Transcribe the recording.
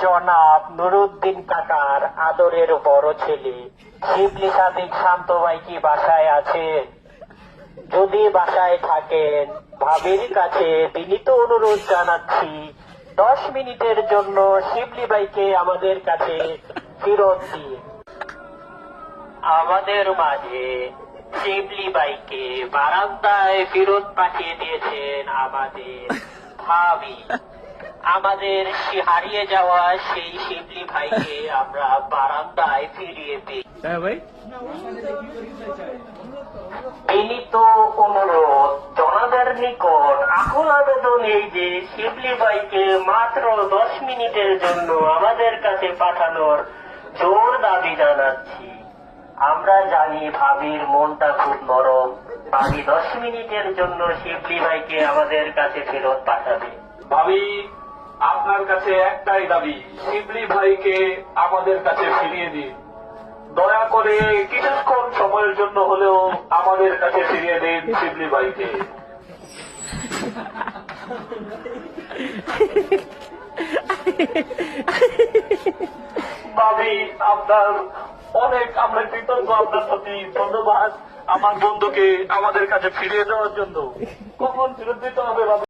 জনাব নুরুদ্দিন কাকার আদরের বড় ছেলে শিবলি সাদিক শান্ত ভাই কি বাসায় আছেন? যদি বাসায় থাকেন ভাবির কাছে বিনীত অনুরোধ জানাচ্ছি 10 মিনিটের জন্য শিবলি ভাইকে আমাদের কাছে ফেরত দিন। আমাদের মাঝে শিবলি ভাইকে বারান্দায় ফেরত পাঠিয়ে দিয়েছেন আমাদের ভাবি। আমাদের হারিয়ে যাওয়া সেই শিবলি ভাইকে আমরা বারান্দায় ফিরিয়ে দিই। বিনীত অনুরোধ জনতার নিকট আকুল আবেদন এই যে শিবলি ভাইকে মাত্র 10 মিনিটের জন্য আমাদের কাছে পাঠানোর জোর দাবি জানাচ্ছি। আমরা জানি ভাবির মনটা খুব নরম, ভাবি 10 মিনিটের জন্য শিবলি ভাইকে আমাদের কাছে ফেরত পাঠাবে। ভাবি, আপনার কাছে একটাই দাবি, শিবলি ভাইকে আমাদের কাছে ফিরিয়ে দিন। দয়া করে কিছুক্ষণ সময়ের জন্য হলেও আমাদের কাছে ফিরিয়ে দিন শিবলি ভাইকে। ভাবি, আপনার অনেক আমরা কৃতজ্ঞ আপনার প্রতি। ধন্যবাদ আমার বন্ধুকে আমাদের কাছে ফিরিয়ে দেওয়ার জন্য। কখন ফেরত দিতে হবে ভাবি?